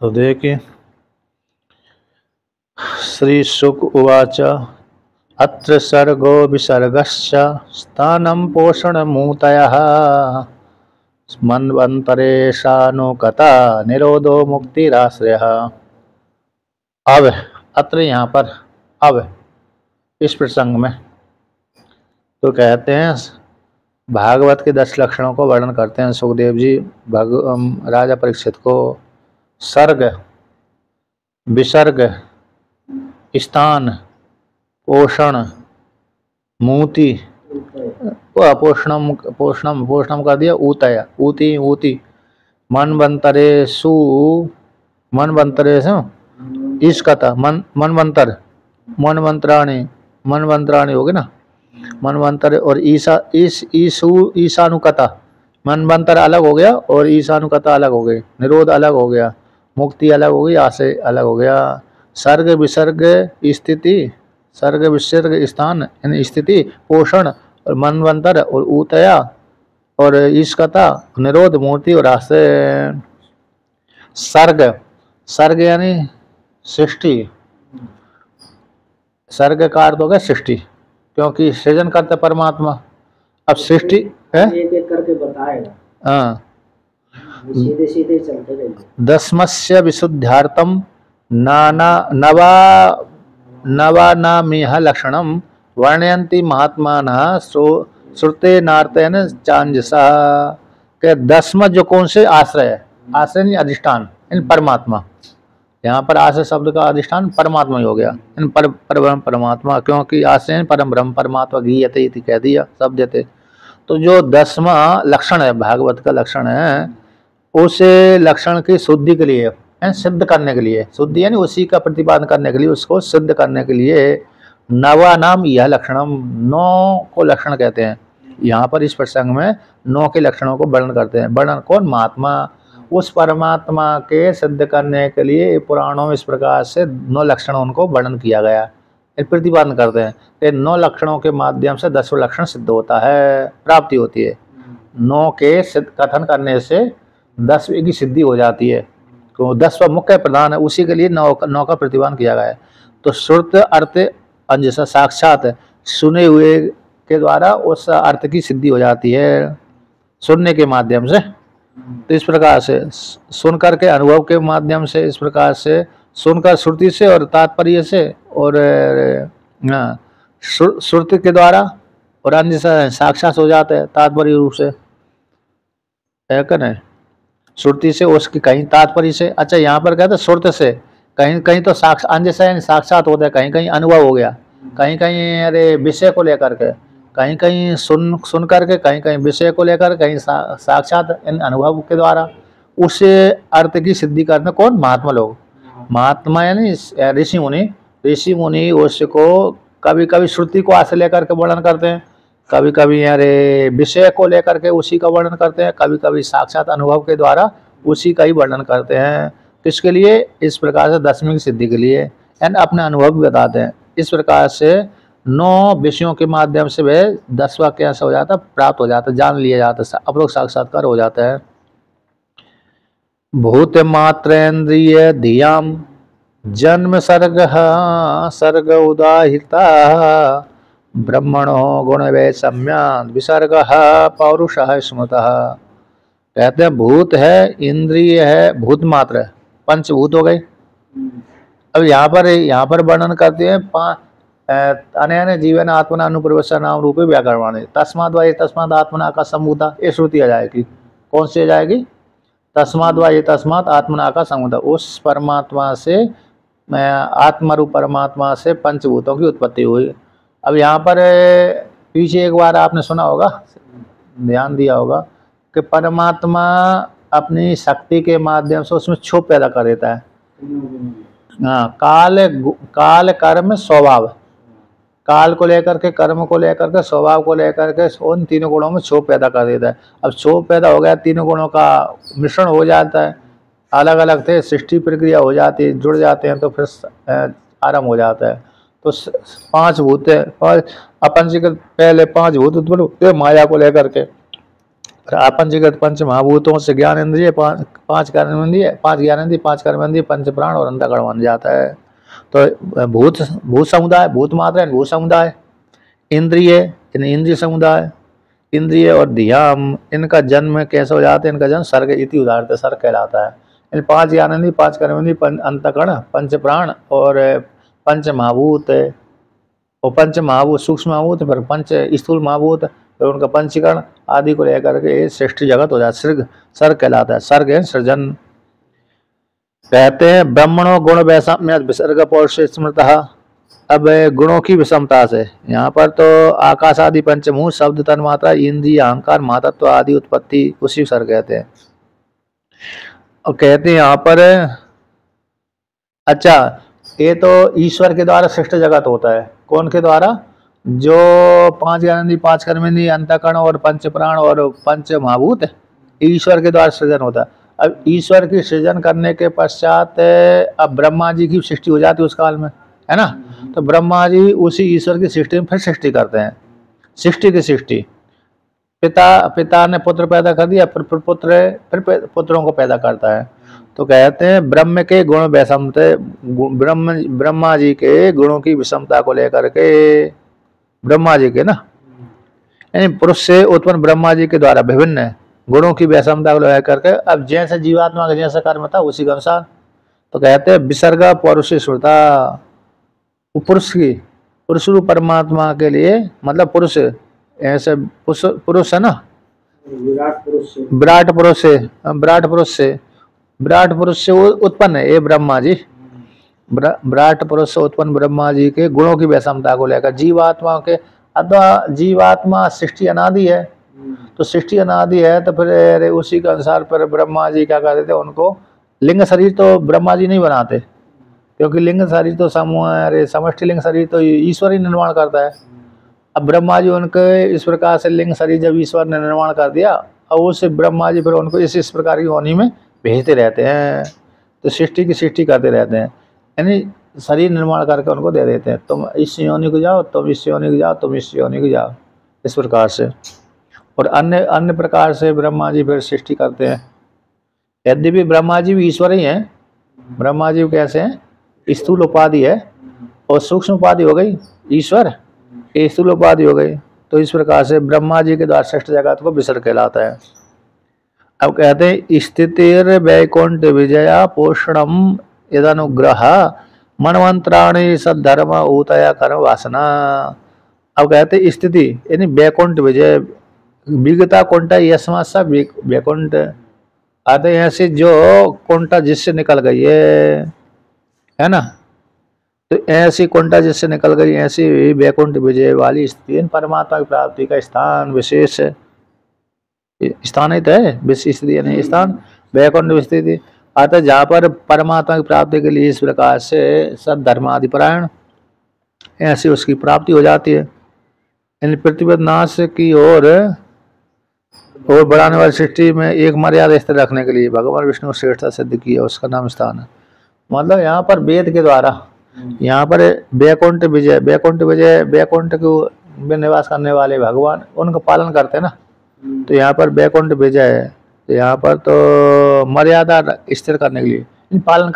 तो देखिए, श्री शुक उवाच अत्र सर्गो विसर्गश्च स्थानं पोषणमूतयः मन्वन्तरेशानुकता निरोधो मुक्तिराश्रयः। अब अत्र यहाँ पर अब इस प्रसंग में तो कहते हैं भागवत के 10 लक्षणों को वर्णन करते हैं सुखदेव जी राजा परीक्षित को। सर्ग, विसर्ग, स्थान, पोषण, मूति, पोषणम पोषणम पोषणम कर दिया, ऊतय ऊति ऊति, मनवंतरेषु मनवंतरेषु ईशकता मनवंतर मनवंतराणी मनवंतराणी हो गए ना, मनवंतर और ईशानुकता, मनवंतर अलग हो गया और ईशानुकता अलग हो गई, निरोध अलग हो गया, मुक्ति अलग हो गई, आशय अलग हो गया। सर्ग विसर्ग स्थिति, सर्ग विसर्ग स्थान यानी स्थिति, पोषण और मनवंतर और ऊतया और ईशकता, निरोध, मूर्ति और आशय। सर्ग, सर्ग यानी सृष्टि, सर्ग का अर्थ हो गया सृष्टि, क्योंकि सृजन करता परमात्मा। अब सृष्टि है एक एक करके बताएगा, हाँ, सीधे सीधे चलते रहेंगे। दस्मस्य विशुद्ध्यार्थम नाना नवानामिह लक्षणम वर्णयन्ति महात्मानः श्रुते नार्तेन चांजसा। के 10वां जो कौन से आश्रय है, आश्रय नहीं अधिष्ठान इन परमात्मा, यहाँ पर आश्रय शब्द का अधिष्ठान परमात्मा ही हो गया, इन परब्रह्म परमात्मा, क्योंकि आश्रय परम ब्रह्म परमात्मा गीयते इति कह दिया शब्द थे। तो जो 10वां लक्षण है भागवत का लक्षण है, उसे लक्षण की शुद्धि के लिए, सिद्ध करने के लिए, शुद्धि यानी उसी का प्रतिपादन करने के लिए, उसको सिद्ध करने के लिए नवा नाम यह लक्षणम, 9 को लक्षण कहते हैं। यहाँ पर इस प्रसंग में 9 के लक्षणों को वर्णन करते हैं। वर्णन कौन, महात्मा, उस परमात्मा के सिद्ध करने के लिए पुराणों में इस प्रकार से 9 लक्षण उनको वर्णन किया गया, प्रतिपादन करते हैं। तो 9 लक्षणों के माध्यम से 10वां लक्षण सिद्ध होता है, प्राप्ति होती है। 9 के कथन करने से 10वीं की सिद्धि हो जाती है। तो 10वां मुख्य प्रधान है, उसी के लिए 9 का प्रतिपादन किया गया है। तो श्रुत अर्थ अंजसा, साक्षात सुने हुए के द्वारा उस अर्थ की सिद्धि हो जाती है, सुनने के माध्यम से। तो इस प्रकार से सुनकर के, अनुभव के माध्यम से, इस प्रकार से सुनकर श्रुति से और तात्पर्य से और श्रुति के द्वारा और अन्य साक्षात हो जाते हैं तात्पर्य रूप से, है क्या नहीं, श्रुति से उसकी कहीं तात्पर्य से। अच्छा, यहाँ पर कहते हैं श्रुत से, कहीं कहीं तो अन्य से साक्षात होता है, कहीं कहीं अनुभव हो गया, कहीं कहीं अरे विषय को लेकर के, कहीं कहीं सुन करके, कहीं कहीं विषय को लेकर, कहीं साक्षात अनुभव के द्वारा उस अर्थ की सिद्धि करते। कौन, महात्मा लोग, महात्मा यानी ऋषि मुनि। ऋषि मुनि उसको कभी कभी श्रुति को आश्रय लेकर के वर्णन करते हैं, कभी कभी अरे विषय को लेकर के उसी का वर्णन करते हैं, कभी कभी साक्षात अनुभव के द्वारा उसी का ही वर्णन करते हैं। किसके लिए, इस प्रकार से 10वीं की सिद्धि के लिए, यानी अपने अनुभव भी बताते हैं। इस प्रकार से 9 विषयों के माध्यम से वह 10वां कैसे हो जाता, प्राप्त हो जाता, जान लिया जाता, अपरोक्ष साक्षात्कार हो जाता है। भूत मात्रेन्द्रिय धियाम जन्म सर्ग उदाहिता ब्रह्मणो गुण वैषम्या विसर्ग पौरुष स्मृतः। कहते हैं भूत है, इंद्रिय है, भूत मात्र, पंचभूत हो गए। अब यहाँ पर वर्णन करते हैं अनैन जीवन आत्मना अनुप्रवेशन नाम रूपे व्याकरवाणी तस्माद् वा तस्मात् आत्मना का संभूता, ये श्रुति आ जाएगी। कौन सी आ जाएगी, तस्माद् वा तस्मात् आत्मना का संभूता, उस परमात्मा से, आत्मरूप परमात्मा से पंचभूतों की उत्पत्ति हुई। अब यहाँ पर पीछे एक बार आपने सुना होगा, ध्यान दिया होगा कि परमात्मा अपनी शक्ति के माध्यम से उसमें क्षोभ पैदा कर देता है। हाँ, काल कर्म स्वभाव, काल को लेकर के, कर्म को लेकर के, स्वभाव को लेकर के, उन तीनों गुणों में क्षोभ पैदा कर देता है। अब क्षोभ पैदा हो गया, तीनों गुणों का मिश्रण हो जाता है, अलग अलग थे, सृष्टि प्रक्रिया हो जाती है, जुड़ जाते हैं, तो फिर आरंभ हो जाता है। तो 5 भूत है, अपन से पहले 5 भूत उत्पन्न होते माया को लेकर के, अपंचीकृत पंच महाभूतों से ज्ञान इंद्रिय, पांच ज्ञानेंद्रिय, पांच कर्मेंद्रिय, पंच प्राण और अंतःकरण बन जाता है। तो भूत भूत समुदाय, भूत मात्रा भूत समुदाय, इंद्रिय इंद्रिय समुदाय, इंद्रिय और ध्यान, इनका जन्म कैसे हो जाता है? इनका जन्म सर्ग इति उदाहरते सर्ग कहलाता है। इन पांच ज्ञानेंद्रिय, पांच कर्मेंद्रिय, अंतःकरण, पंच प्राण और पंच महाभूत, और पंच महाभूत सूक्ष्म महाभूत, फिर पंच स्थूल महाभूत, फिर उनका पंचीकरण आदि को लेकर के सृष्टि जगत हो जाता है। सर्ग कहलाता है। सर्ग है सृजन। कहते हैं ब्रह्मणों गुण वैषम्य विसर्ग पौरुष स्मृतः। अब गुणों की विषमता से यहाँ पर तो आकाश आदि पंचभूत, शब्द, तन मात्रा, इंद्रिय, अहंकार, महातत्व आदि उत्पत्ति उसी सर्ग कहते हैं। और कहते हैं यहाँ पर अच्छा, ये तो ईश्वर के द्वारा सृष्ट जगत होता है। कौन के द्वारा? जो पांच ज्ञानेंद्रिय, पांच कर्मेंद्रिय, अंतःकरण और पंच प्राण और पंच महाभूत ईश्वर के द्वारा सृजन होता है। अब ईश्वर की सृजन करने के पश्चात अब ब्रह्मा जी की सृष्टि हो जाती है उस काल में, है ना। तो ब्रह्मा जी उसी ईश्वर की सृष्टि में फिर सृष्टि करते हैं। सृष्टि की सृष्टि, पिता ने पुत्र पैदा कर दिया, फिर पुत्रों को पैदा करता है। तो कहते हैं ब्रह्म के गुण वैषमते, ब्रह्मा जी के गुणों की विषमता को लेकर के, ब्रह्मा जी के ना, यानी पुरुष से उत्पन्न ब्रह्मा जी के द्वारा विभिन्न गुणों की वैषमता को लेकर के, अब जैसे जीवात्मा का जैसा कर्म था उसी के अनुसार। तो कहते हैं विसर्ग पौरुष श्रुता, पुरुष रूप परमात्मा के लिए, मतलब पुरुष ऐसे पुरुष है ना, विराट पुरुष से उत्पन्न है ये ब्रह्मा जी। विराट पुरुष से उत्पन्न ब्रह्मा जी के गुणों की वैषमता को लेकर जीवात्मा के, अथवा जीवात्मा सृष्टि अनादि है। तो सृष्टि अनादि है तो फिर उसी के अनुसार फिर ब्रह्मा जी क्या करते थे, उनको लिंग शरीर तो ब्रह्मा जी नहीं बनाते, क्योंकि लिंग शरीर तो समष्टि लिंग शरीर तो ईश्वर ही निर्माण करता है। अब ब्रह्मा जी उनके इस प्रकार से लिंग शरीर जब ईश्वर ने निर्माण कर दिया, और उससे ब्रह्मा जी फिर उनको इस प्रकार की योनि में भेजते रहते हैं। तो सृष्टि की सृष्टि करते रहते हैं, यानी शरीर निर्माण करके उनको दे देते हैं, तुम इस योनि को जाओ, तुम इस योनि को जाओ, तुम इस योनि को जाओ, इस प्रकार से। और अन्य प्रकार से ब्रह्मा जी फिर सृष्टि करते हैं। यद्यपि ब्रह्मा जी भी ईश्वर ही हैं। ब्रह्मा जी कैसे हैं? स्थूल उपाधि है और सूक्ष्म उपाधि हो गई ईश्वर, ये स्थूल उपाधि हो गई। तो इस प्रकार से ब्रह्मा जी के द्वारा सृष्टि जगत को विसर्ग कहलाता है। अब कहते हैं स्थितिर वैकुंठ विजया पोषणम यदनुग्रह मनवंतराणी सद्धर्म ऊतया कर्म वासना। अब कहते हैं स्थिति यानी वैकुंठ विजय, विगता कुंठा यशमा सब वैकुंठ आते हैं से, जो कुंठा जिससे निकल गई है ना। तो ऐसी कुंठा जिससे निकल गई, ऐसी वैकुंठ विजय वाली स्थिति परमात्मा की प्राप्ति का स्थान, विशेष स्थान ही तो है, विशेष स्थिति नहीं स्थान, वैकुंठ स्थिति आता, जहाँ पर परमात्मा की प्राप्ति के लिए इस प्रकार से सद्धर्मादि परायण ऐसी उसकी प्राप्ति हो जाती है। इन प्रतिपद नाश की ओर और बढ़ाने वाली सृष्टि में एक मर्यादा स्थिर रखने के लिए भगवान विष्णु श्रेष्ठता सिद्ध की है, उसका नाम स्थान है। मतलब यहाँ पर वेद के द्वारा यहाँ पर वैकुंठ विजय वैकुंठ को निवास करने वाले भगवान उनका पालन करते हैं ना। तो यहाँ पर वैकुंठ विजय है, तो यहाँ पर तो मर्यादा स्थिर करने के लिए पालन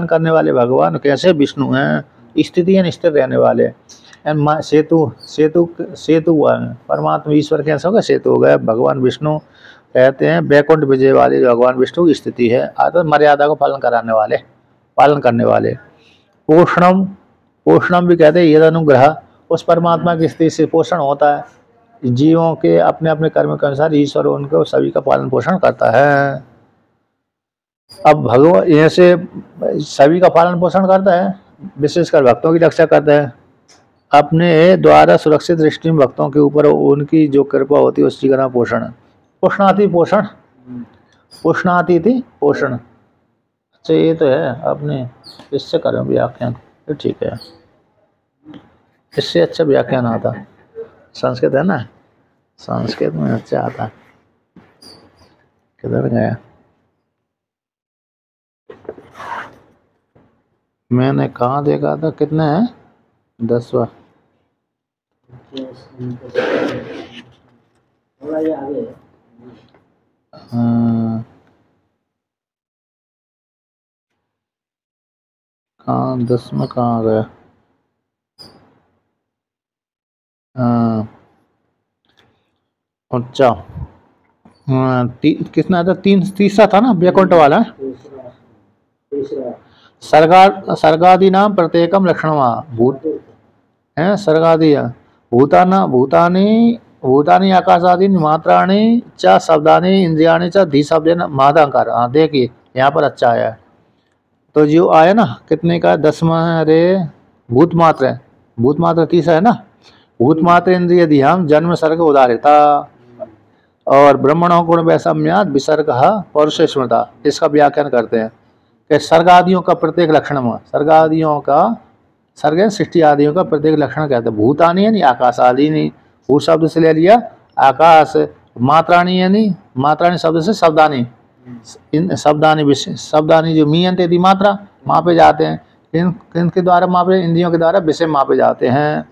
करने वाले भगवान कैसे? विष्णु हैं, स्थिति स्थिर रहने वाले। सेतु परमात्मा ईश्वर कैसा होगा? सेतु हो गया भगवान विष्णु। कहते हैं वैकुंठ विजय वाले जो भगवान विष्णु की स्थिति है, अर्थात मर्यादा को पालन करने वाले। पोषणम भी कहते हैं यद अनुग्रह, उस परमात्मा की स्थिति से पोषण होता है। जीवों के अपने अपने कर्म के अनुसार ईश्वर उनको सभी का पालन पोषण करता है। अब भगवान ऐसे सभी का पालन पोषण करता है, विशेषकर भक्तों की रक्षा करता है। अपने द्वारा सुरक्षित दृष्टि में भक्तों के ऊपर उनकी जो कृपा होती है उसकी का नाम पोषण। पुष्णाति थी पोषण। अच्छा ये तो है, आपने इससे करें व्याख्यान, तो ठीक है, इससे अच्छा व्याख्यान आता। संस्कृत है ना, संस्कृत में अच्छा आता। किधर गया? मैंने कहाँ देखा था? कितने हैं? 10वां। थोड़ा ये आगे है। कहाँ 10 में कहाँ आ गया? अच्छा, कितना था? तीसरा था ना, बैकुंठ वाला। तीसरा तीसरा सर्गादि नाम प्रत्येकम लक्षणवा भूत है। सर्गादि भूताना भूतानि भूतानि आकाशादि मात्राणि च शब्दानि इंद्रियाणि च धी शब्देन महादंकार। हाँ देखिए यहाँ पर अच्छा आया है। तो जो आया ना कितने का? 10वां है। अरे भूत मात्र है, भूत मात्र तीसरा है ना। भूत मात्र इंद्रिय धियाम जन्म सर्ग उदाहरिता और ब्रह्मणों गुण वैषम्याद विसर्ग पौरुष स्मृता। इसका व्याख्यान करते हैं कि सर्गादियों का प्रत्येक लक्षण में, सर्गादियों का सर्ग सृष्टि आदियों का प्रत्येक लक्षण कहते हैं। भूतानी यानी आकाश आदि नहीं, भूत शब्द से ले लिया आकाश। मात्राणी यानी मात्राणी शब्द से शब्दानी, इन शब्दानी जो मीयंत यदि मात्रा मापे जाते हैं, इनके द्वारा मापे, इंद्रियों के द्वारा विषय मापे जाते हैं।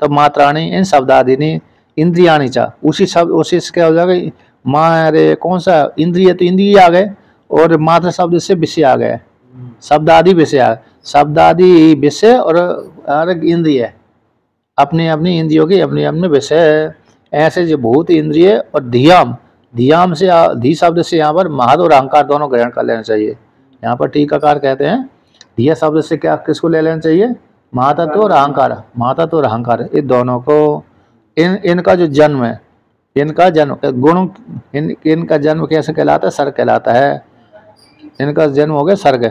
तब मात्राणी इन शब्दादिनी इंद्रियाणी चा, उसी शब्द उसी से क्या हो जाएगा? माँ अरे कौन सा इंद्रिय? तो इंद्रिय आ गए और मात्र शब्द से विषय आ गए, शब्दादि विषय आ गए। शब्दादि विषय और इंद्रिय अपनी अपनी इंद्रियों की अपने अपने विषय। ऐसे जो भूत इंद्रिय और धियाम, धियाम से धी शब्द से यहाँ पर महद और अहंकार दोनों ग्रहण कर लेना चाहिए। यहाँ पर टीकाकार कहते हैं धिया शब्द से क्या किसको ले लेना चाहिए? महातत्व और अहंकार, महातत्व और अहंकार, ये दोनों को। इनका जो जन्म है, इनका जन्म गुण, इनका जन्म कैसे कहलाता है? सर्ग कहलाता है। इनका जन्म हो गया सर्ग।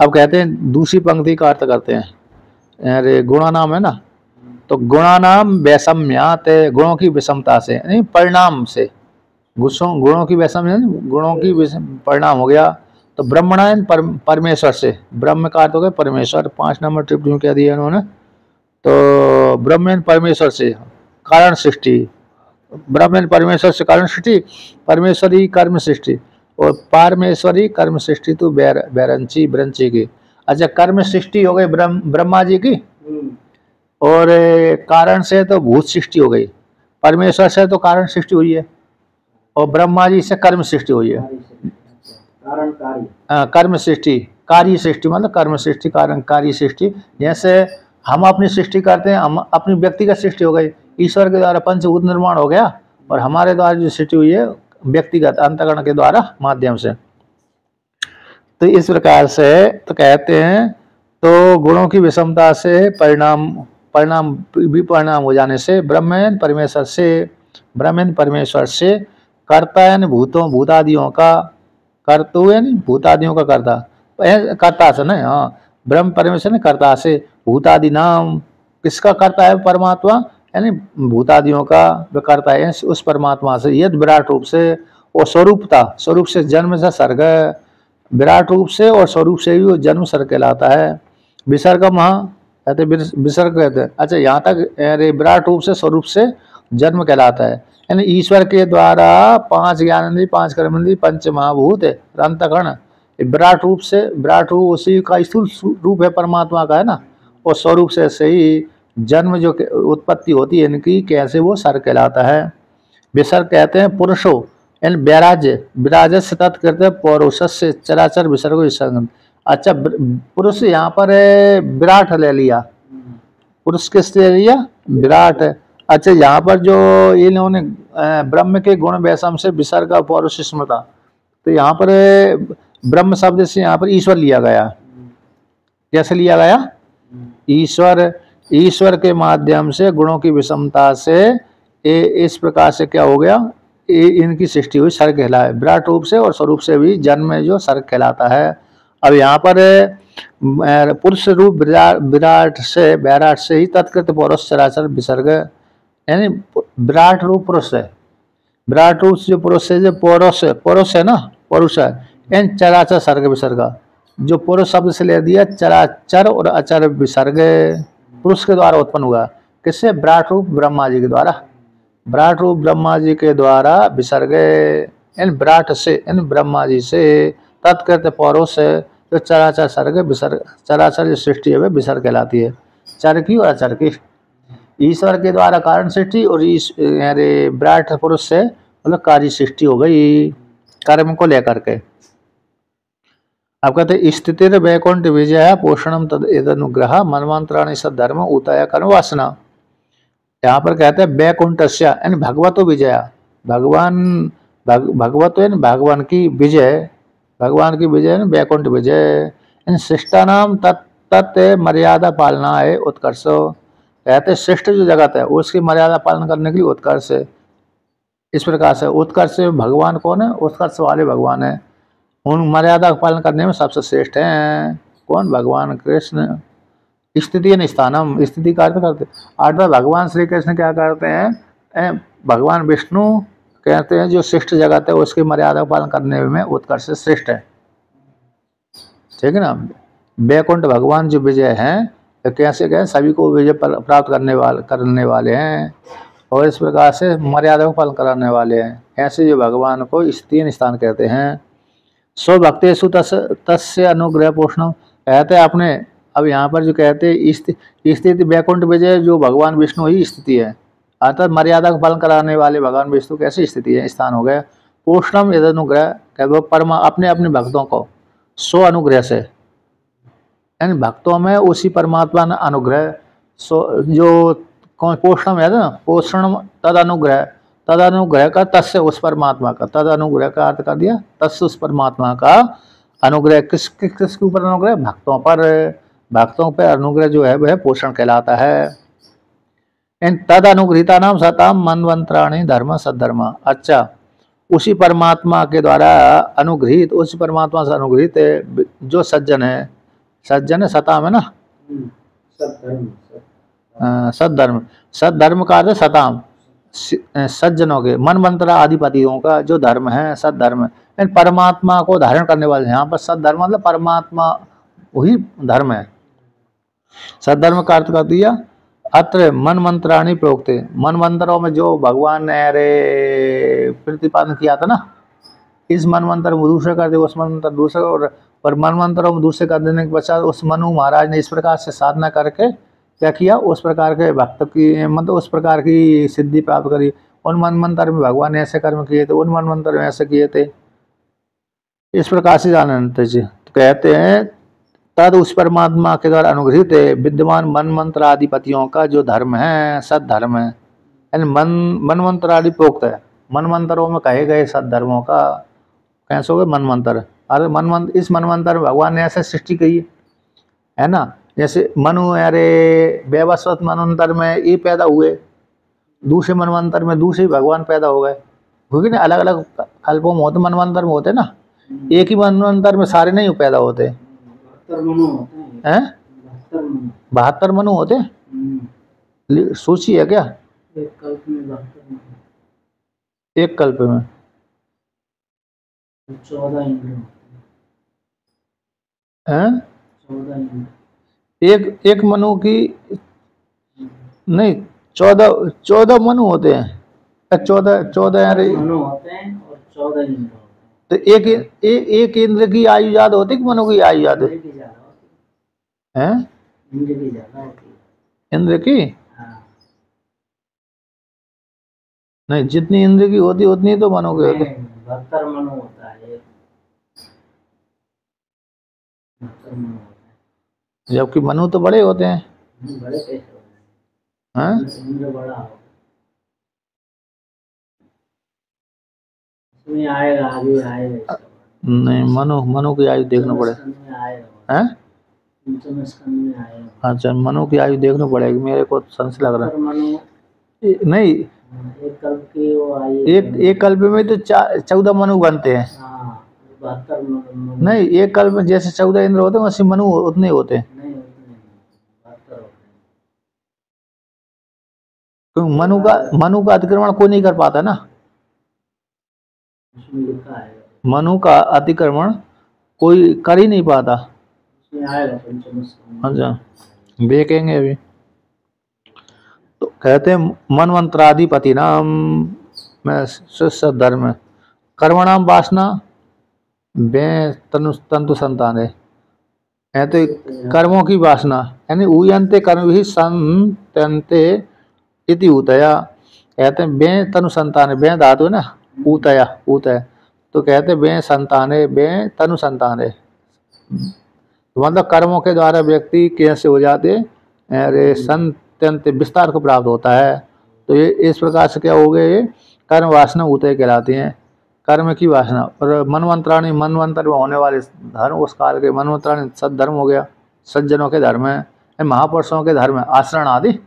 अब कहते हैं दूसरी पंक्ति का अर्थ करते हैं। अरे गुणा नाम है ना, तो गुणा नाम वैषम्यात, गुणों की विषमता से नहीं परिणाम से, गुणों की वैषम्य गुणों की परिणाम हो गया। तो ब्रह्मणायन परमेश्वर से, ब्रह्म का अर्थ हो गया परमेश्वर। 5 नंबर टिप्पणी कह दिया इन्होंने। तो ब्रह्मन परमेश्वर से कारण सृष्टि, ब्रह्मन परमेश्वर से कारण सृष्टि, परमेश्वरी कर्म सृष्टि और पारमेश्वरी कर्म सृष्टि तो बैरंची ब्रंची की। अच्छा, कर्म सृष्टि हो गई ब्रह्मा जी की, और कारण से तो भूत सृष्टि हो गई। परमेश्वर से तो कारण सृष्टि हुई है और ब्रह्मा जी से कर्म सृष्टि हुई है। कारण कार्य, कर्म सृष्टि, कार्य सृष्टि मतलब कर्म सृष्टि, कारण कार्य सृष्टि। जैसे हम अपनी सृष्टि करते हैं, हम अपनी व्यक्तिगत सृष्टि हो गई, ईश्वर के द्वारा पंचभूत निर्माण हो गया, और हमारे द्वारा जो सृष्टि हुई है व्यक्तिगत अंतःकरण के द्वारा माध्यम से। तो इस प्रकार से तो कहते हैं, तो गुणों की विषमता से परिणाम हो जाने से ब्रह्मन परमेश्वर से कर्ता यानी भूतादियों का, कर्तु यानी भूतादियों का कर्ता से नहीं, हाँ ब्रह्म परमेश्वर ने कर्ता से भूतादि नाम, किसका कर्ता है? परमात्मा यानी भूतादियों का वह करता है उस परमात्मा से। यद विराट रूप से और स्वरूपता, स्वरूप से जन्म से सर्ग, विराट रूप से और स्वरूप से भी वो जन्म सर्ग कहलाता है। विसर्ग कहते विसर्ग कहते हैं। अच्छा, यहाँ तक अरे विराट रूप से स्वरूप से जन्म कहलाता है, यानी ईश्वर के द्वारा 5 ज्ञानेंद्रिय 5 कर्मेंद्रिय पंच महाभूत अंतःकरण विराट रूप से, विराट रूप उसी का स्थूल रूप है परमात्मा का है ना, और स्वरूप से ही जन्म जो उत्पत्ति होती है इनकी, कैसे वो सर्ग कहलाता है। विसर्ग कहते हैं पुरुषो यानी वैराज्य, विराज से तत् करते हैं पौरुष से चराचर विसर्ग विसर्ग। अच्छा, पुरुष यहाँ पर विराट ले लिया, पुरुष किस ले लिया? विराट। अच्छा, यहाँ पर जो इन्होंने ब्रह्म के गुण वैषम से विसर्ग पौरुष स्मृता, तो यहाँ पर ब्रह्म शब्द से यहाँ पर ईश्वर लिया गया। कैसे लिया गया? ईश्वर के माध्यम से गुणों की विषमता से इस प्रकार से क्या हो गया? इनकी सृष्टि हुई, सर्ग कहलाया। विराट रूप से और स्वरूप से भी जन्म जो सर्ग कहलाता है। अब यहाँ पर पुरुष रूप विराट से ही तत्कृत पौरुष चराचर विसर्ग, यानी विराट रूप पुरुष है, विराट रूप जो पुरुष है, जो पौरुष है ना, पौरुष है, इन चराचर सर्ग विसर्ग, जो पुरुष शब्द से ले दिया चराचर और अचर विसर्ग पुरुष के द्वारा उत्पन्न हुआ। किससे? विराट रूप ब्रह्मा जी के द्वारा, विराट रूप ब्रह्मा जी के द्वारा विसर्ग, इन विराट से इन ब्रह्मा जी से तत्कृत पौरुष जो चराचर सर्ग विसर्ग, चराचर जो सृष्टि है वह विसर्ग कहलाती है, चर की और अचर की। ईश्वर के द्वारा कारण सृष्टि और अरे विराट पुरुष से मतलब कार्य सृष्टि हो गई कर्म को लेकर के। आप कहते स्थिति वैकुंठ विजय पोषणम तद अनुग्रह मनमंत्राणी सद्धर्म उताया कर्म वासना। यहाँ पर कहते हैं वैकुंठस्य यानी भगवतो विजया, भगवान भगवत यानी भगवान की विजय, भगवान की विजय यानी वैकुंठ विजय। इन शिष्टानाम तत् मर्यादा पालना है उत्कर्ष। कहते श्रेष्ठ जो जगत है उसकी मर्यादा पालन करने के लिए उत्कर्ष है। इस प्रकार से उत्कर्ष भगवान कौन है? उत्कर्ष वाले भगवान है, उन मर्यादा का पालन करने में सबसे श्रेष्ठ हैं। कौन? भगवान कृष्ण। स्थिति स्थानम, स्थिति का अर्थ करते आठवां भगवान श्री कृष्ण क्या करते हैं? भगवान विष्णु कहते हैं जो श्रेष्ठ जगत है उसकी मर्यादा का पालन करने में उत्कर्ष श्रेष्ठ है। ठीक है ना। वैकुंठ भगवान जो विजय हैं तो कैसे कहें? सभी को विजय प्राप्त करने वाले हैं और इस प्रकार से मर्यादा का पालन कराने वाले हैं। ऐसे जो भगवान को तीन स्थान कहते हैं। सो भक्तेषु तस्य अनुग्रह पोषण। कहते हैं अपने अब यहाँ पर जो कहते हैं स्थिति वैकुंठ विजय जो भगवान विष्णु ही स्थिति है, अर्थात मर्यादा का पालन कराने वाले भगवान विष्णु कैसी स्थिति है? स्थान हो गया। पोषणम यद अनुग्रह कहते वो परमा अपने अपने भक्तों को सो अनुग्रह से, यानी भक्तों में उसी परमात्मा ने अनुग्रह सो जो कौन पोषणम है ना, पोषणम तद अनुग्रह, तद अनुग्रह का तस्य उस परमात्मा का, तद अनुग्रह का अर्थ कर दिया तस्य उस परमात्मा का अनुग्रह। किसके ऊपर अनुग्रह? भक्तों पर। भक्तों पर अनुग्रह जो है वह पोषण कहलाता है। इन तद अनुग्रहिता नाम सताम मनवंत्राणी धर्म सद्धर्म। अच्छा, उसी परमात्मा के द्वारा अनुग्रहित, उसी परमात्मा से अनुग्रहित जो सज्जन है, सज्जन है सताम है ना, सद्धर्म, सद्धर्म का अर्थ सताम सज्जनों के मनमंत्रा अधिपतियों का जो धर्म है सद्धर्म, परमात्मा को धारण करने वाले। यहाँ पर सद्धर्म मतलब परमात्मा वही धर्म है। सद्धर्म का अर्थ कर दिया अत्र मन मंत्राणी प्रोक्ते। मन मंत्रों में जो भगवान ने अरे प्रतिपादन किया था ना, इस मन मंत्र में दूसरे कर दे, उस मन मंत्र दूसरे, और मन मंत्रों में दूसरे कर देने के पश्चात उस मनु महाराज ने इस प्रकार से साधना करके क्या किया? उस प्रकार के भक्त की मतलब उस प्रकार की सिद्धि प्राप्त करी। उन मन मंत्र में भगवान ने ऐसे कर्म किए थे, उन मन मंत्र में ऐसे किए थे। इस प्रकार से जानते थे। तो कहते हैं तद उस परमात्मा के द्वारा अनुग्रहित विद्यमान मन मंत्र आदिपतियों का जो धर्म है सद्धर्म है, यानी मन मंत्र आदि प्रोक्त है। मन मंत्रों में कहे गए सद्धर्मों का कैसे हो गए? मन मंत्र। अरे मन मंत्र, इस मन मंत्र में भगवान ने ऐसे सृष्टि की है ना, जैसे मनु अरे व्यवस्वत मनवंतर में ये पैदा हुए, दूसरे मनवंतर में दूसरे भगवान पैदा हो गए, क्योंकि ना अलग अलग कल्पों में होते, मनवंतर में होते ना, एक ही मनवंतर में सारे नहीं पैदा होते हैं। 72 मनु होते हैं। सोची है क्या? एक कल्प में 14 इंद्र हैं? 14 इंद्र एक मनु की नहीं 14 मनु होते हैं। 14 अरे मनु होते हैं और 14 इंद्र होते हैं। तो एक इंद्र की आयु याद होती कि मनु की आयु याद है? हैं? इंद्र की ज्यादा होती है। इंद्र की? हाँ। नहीं, जितनी इंद्र की होती उतनी तो मनु की होती। 72 मनु होता है। 72 मनु होता है, जबकि मनु तो बड़े होते हैं। बड़े कैसे होते हैं? इंद्र बड़ा हो, इसमें आएगा, आगे आएगा। नहीं, मनु की आयु देखना पड़ेगा। हैं? अच्छा, मनु की आयु देखना पड़ेगी, मेरे को संशय लग रहा है। नहीं, एक कल्प की वो आयु, एक कल्प में तो 14 मनु बनते हैं। 72 मनु नहीं, एक कल्प में जैसे 14 इंद्र होते हैं वैसे मनु उतने होते हैं। नहीं, उतने 72 होते हैं। क्योंकि मनु का अतिक्रमण कोई नहीं कर पाता ना। उसमें लिखा है मनु का अतिक्रमण कोई कर ही नहीं पाता। उसमें आएगा पंचम स्कंद। अच्छा, देखेंगे अभी। तो कहते हैं मनमंत्राधिपति नाम में धर्म कर्मणाम वासना वे तंतु संतान है। कहते कर्मों की वासना यानी उयंते कर्म ही संतन्ते इति ऊतया, कहते हैं बे तनु संताने, बे धातु है ना, ऊतया ऊतय, तो कहते बे संताने, बे तनु संताने, मतलब कर्मों के द्वारा व्यक्ति कैसे हो जाते, अरे संत्यंत विस्तार को प्राप्त होता है। तो ये इस प्रकार से क्या हो गए, ये कर्म वासना ऊतय कहलाती हैं, कर्म की वासना। और मनवंतराणी, मनवंतर में होने वाले धर्म उस काल के, मनवंतराणी सद्धर्म हो गया, सज्जनों के धर्म है, महापुरुषों के धर्म है, आचरण आदि।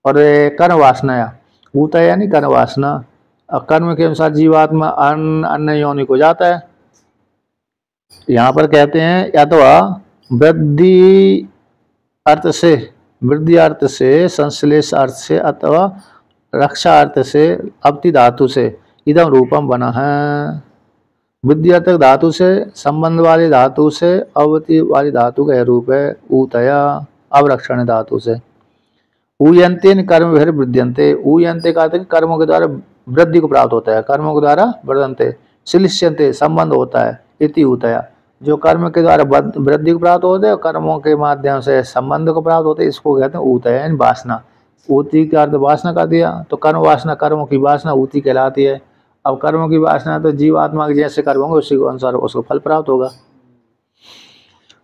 और कर्म वासना ऊतय यानी कर्म वासना, कर्म के अनुसार जीवात्मा अन्य योनि को जाता है। यहाँ पर कहते हैं या तो वृद्धि अर्थ से, वृद्धि अर्थ से, संश्लेष अर्थ से, अथवा रक्षा अर्थ से, अवति धातु से इदम रूपम बना है। वृद्धि अर्थ धातु से, संबंध वाली धातु से, अवति वाली धातु का रूप है ऊतया, अवरक्षण धातु से। ऊयंते कर्म फिर वृद्धियंते, ऊयंते का अर्थ कर्मों के द्वारा वृद्धि को प्राप्त होता है, कर्मों के द्वारा वर्धनते, शिलिष्यंते संबंध होता है, इति ऊतया, जो कर्म के द्वारा वृद्धि को प्राप्त होते हैं, कर्मों के माध्यम से संबंध को प्राप्त होते हैं, इसको कहते हैं ऊतय यानी वासना। ऊति का अर्थ वासना कर दिया, तो कर्म वासना, कर्मों की वासना ऊति कहलाती है। अब कर्मों की वासना तो जीवात्मा के जैसे कर्म होंगे उसी के अनुसार उसको फल प्राप्त होगा।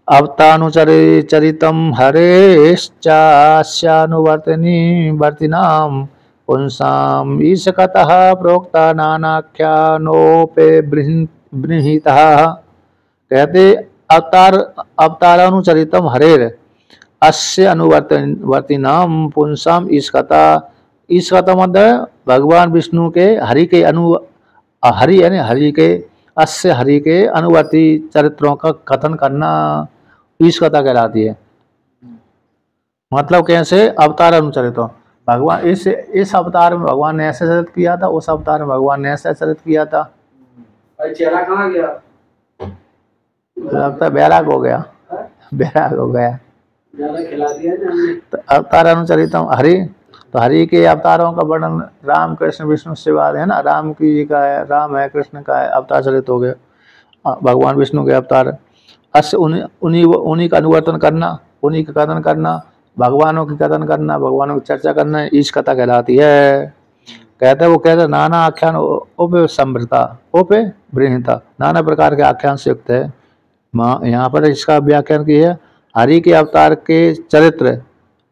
अवतानुचरितम हरेश्चास्यानुवर्तिनी वर्तिनाम पुंसाम ईशकतः प्रोक्ता नानाख्यानोपे बृहितः, कहते अवतारानुचरितम हरेर अस्य अनुवर्तिनाम पुंसाम ईशकता, ईशकता मतलब भगवान विष्णु के हरि के हरि यानी हरि के, अस्य हरि के अनुवर्ती चरित्रों का कथन करना ईशकता कहलाती है। मतलब कैसे, अवतार अनुचरित, भगवान इस अवतार में भगवान ने ऐसे चरित किया था, उस अवतार में भगवान ने ऐसा चरित किया था। चेहरा कहाँ गया? लगता है बैराग हो गया, बैराग हो गया, खिला दिया ना। तो अवतार अनुचरितम हरि, तो हरि के अवतारों का वर्णन राम कृष्ण विष्णु से बाद है ना, राम की का है, राम है, कृष्ण का है, अवतार चरित हो गए, भगवान विष्णु के अवतार। अस्य उन्हीं का अनुवर्तन करना, उन्हीं का कथन करना, भगवानों की कथन करना, भगवानों की चर्चा करना, ईश कथा कहलाती है। कहते हैं वो कहते हैं नाना आख्यान ओपे समृता, ओपे बृहता, नाना प्रकार के आख्यान से युक्त है। यहाँ पर इसका व्याख्यान की है, हरि के अवतार के चरित्र,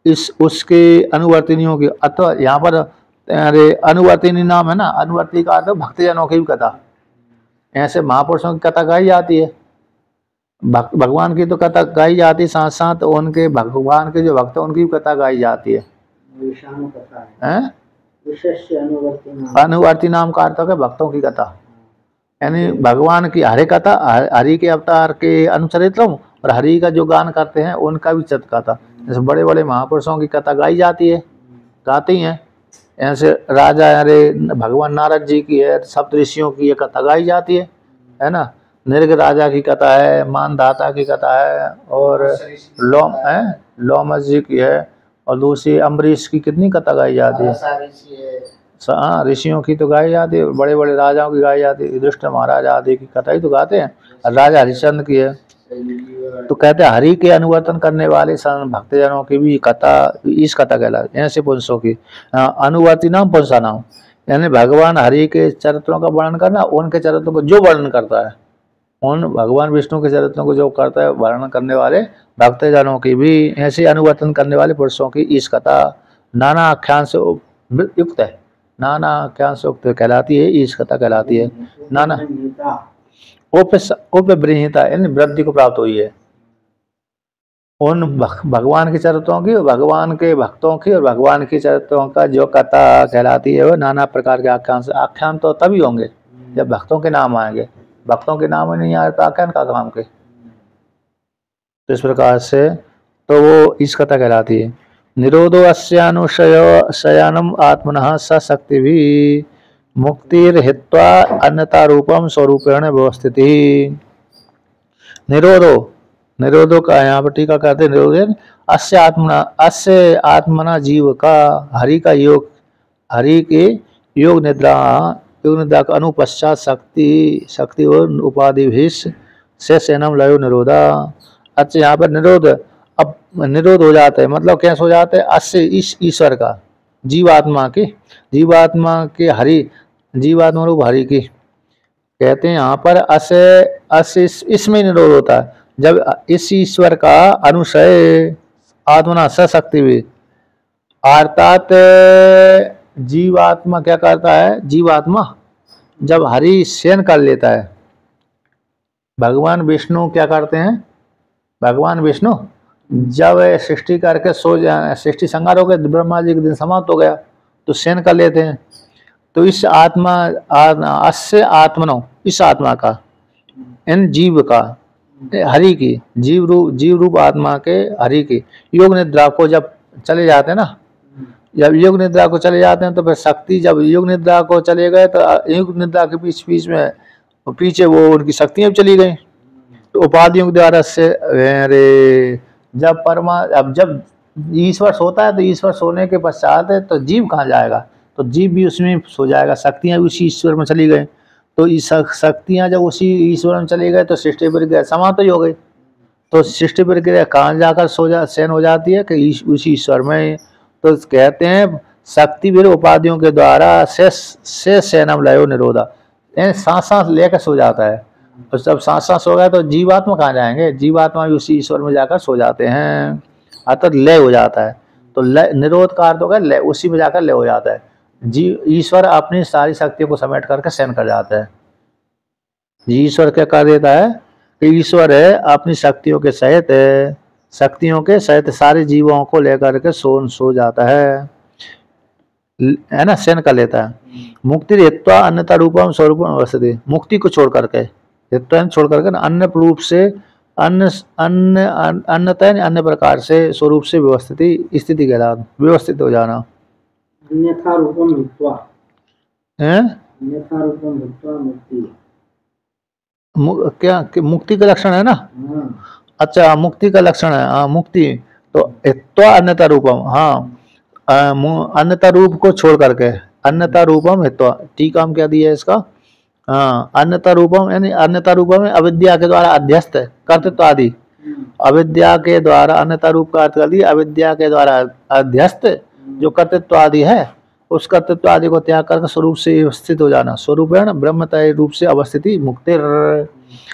इस उसके अनुवर्तिनियों की, अथवा यहाँ पर अरे अनुवर्तिनी नाम है ना, अनुवर्ती का अर्थ भक्तजनों की भी कथा, ऐसे महापुरुषों की कथा गाई जाती है, भगवान की तो कथा गाई जाती है, साथ साथ उनके भगवान के जो भक्त हैं उनकी भी कथा गाई जाती है। अनुवर्ती नाम का अर्थ है भक्तों की कथा, यानी भगवान की हरि कथा, हरि के अवतार के अनुचरित और हरि का जो गान करते हैं उनका भी चरित कथा, जैसे बड़े बड़े महापुरुषों की कथा गाई जाती है, गाती हैं। ऐसे राजा अरे भगवान नारद जी की है, सप्तऋषियों की ये कथा गाई जाती है ना। नृग राजा की कथा है, मानधाता की कथा है, और लोमस जी की है, और दूसरी अम्बरीश की कितनी कथा गाई जाती है। हाँ, ऋषियों की तो गाई जाती है, बड़े बड़े राजाओं की गाई जाती है, युधिष्ठिर महाराज आदि की कथा ही तो गाते हैं। राजा हरिश्चंद्र की है। तो कहते हैं हरि के अनुवर्तन करने वाले भक्तजनों की भी कथा इस कथा कहलाती है। ऐसे पुरुषों की अनुवर्ती नाम पुंसा नाम, यानी भगवान हरि के चरित्रों का वर्णन करना, उनके चरित्रों को जो वर्णन करता है, उन भगवान विष्णु के चरित्रों को जो करता है वर्णन करने वाले भक्तजनों की भी ऐसे अनुवर्तन करने वाले पुरुषों की इस कथा नाना आख्यान से युक्त है, नाना आख्यान से युक्त कहलाती है, इस कथा कहलाती है। नाना ओप बृहिता यानी वृद्धि को प्राप्त हुई है उन भगवान के चरित्रों की, भगवान के भक्तों की, और भगवान के चरित्रों का जो कथा कहलाती है वो नाना प्रकार के आख्यान से। आख्यान तो तभी होंगे जब भक्तों के नाम आएंगे, भक्तों के नाम नहीं आए तो आख्यान का काम के। तो इस प्रकार से तो वो इस कथा कहलाती है। निरोधो अस्यानुशयनम आत्मनः सशक्ति भी मुक्तिर्हित्वा अन्यता रूपम स्वरूपेण व्यवस्थिति। निरोधो का यहाँ पर टीका करते हैं, निरोध अस्य आत्मना जीव का हरि का योग, हरि के योग निद्रा का अनुपश्चात शक्ति और उपाधि भी से सेनम लयो निरोधा। अच्छा, यहाँ पर निरोध, अब निरोध हो जाता है, मतलब कैसे हो जाता है, अस्य इस ईश्वर का, जीवात्मा के हरि, जीवात्मा रूप हरि की। कहते हैं यहाँ पर इसमें निरोध होता है जब इस ईश्वर का अनुशय आत्मना सशक्ति भी, अर्थात जीवात्मा क्या करता है, जीवात्मा जब हरि शयन कर लेता है, भगवान विष्णु क्या करते हैं, भगवान विष्णु जब सृष्टि करके सो जाए, सृष्टि संहार हो गया, ब्रह्मा जी के दिन समाप्त हो गया तो शयन कर लेते हैं। तो इस आत्मा अस्य आत्मनो, इस आत्मा का, इन जीव का, हरि की, जीव रूप आत्मा के हरि की योग निद्रा को जब चले जाते हैं ना, जब योग निद्रा को चले जाते हैं तो फिर शक्ति, जब योग निद्रा को चले गए तो योग निद्रा के बीच में पीछे वो उनकी शक्तियां भी चली गई। तो उपाधियों के द्वारा से जब ईश्वर सोता है तो ईश्वर सोने के पश्चात है तो जीव कहाँ जाएगा, तो जीव भी उसमें सो जाएगा, शक्तियां भी उसी ईश्वर में चली गई। तो शक्तियां जब उसी ईश्वर में चली गए तो सृष्टि प्रक्रिया समाप्त ही हो गई। तो सृष्टि प्रक्रिया कहाँ जाकर शयन हो जाती है कि उसी ईश्वर में। तो कहते हैं शक्ति भी उपाधियों के द्वारा से शयनम लयो निरोधा, यानी सांस लेकर सो जाता है। और जब सांस सो गया तो जीवात्मा कहाँ जाएंगे, जीवात्मा भी उसी ईश्वर में जाकर सो जाते हैं, अर्थात लय हो जाता है। तो लय, निरोध का अर्थ होगा लय, उसी में जाकर लय हो जाता है। ईश्वर अपनी सारी शक्तियों को समेट करके शयन कर जाता है। ईश्वर क्या कर देता है कि ईश्वर है अपनी शक्तियों के सहित सारे जीवों को लेकर के सो जाता है ना, शयन कर लेता है। मुक्ति हित्वा अन्यथा रूपम स्वरूपम अवस्थिति, मुक्ति को छोड़ करके, हित्वा छोड़ करके ना, अन्य रूप से अन्य प्रकार से स्वरूप से स्थिति के साथ व्यवस्थित हो जाना। अन्यथा रूपम हित्वा, अन्यथा रूपम हित्वा मुक्ति, क्या मुक्ति का लक्षण है ना। अच्छा, मुक्ति का लक्षण है, हाँ मुक्ति। तो हित्वा अन्यथा रूपम, हाँ अन्यथा रूप को छोड़ करके, अन्यथा रूपम हित्वा, टीका में क्या दिया है इसका, हाँ अन्यथा रूपम, यानी अन्यथा रूपम में अविद्या के द्वारा अध्यस्त कर्तृत्व आदि, अविद्या के द्वारा अन्यथा रूप का अर्थ कर दिया, अविद्या के द्वारा अध्यस्त जो कर्तृत्व आदि है, उस कर्तृत्व आदि को त्याग करके स्वरूप से स्थित हो जाना, स्वरूप है ना ब्रह्मतय रूप से अवस्थिति मुक्ति।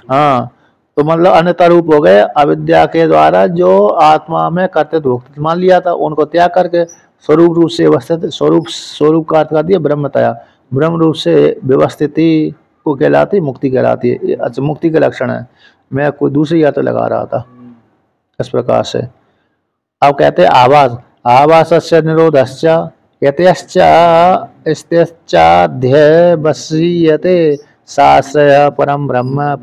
हाँ तो मतलब अन्यथा रूप हो गए, अविद्या के द्वारा जो आत्मा में कर्तृत्व मान लिया था उनको त्याग करके स्वरूप रूप से व्यवस्थित, स्वरूप का अर्थ कर दिया ब्रह्मतया, ब्रह्म रूप से व्यवस्थिति को कहलाती मुक्ति कहलाती है। अच्छा, मुक्ति के लक्षण है, मैं कोई दूसरी याद लगा रहा था इस प्रकार से। अब कहते हैं आवासस्य निरोधश्च यतेश्चाध्यवसीयते साश्रय परम ब्रह्म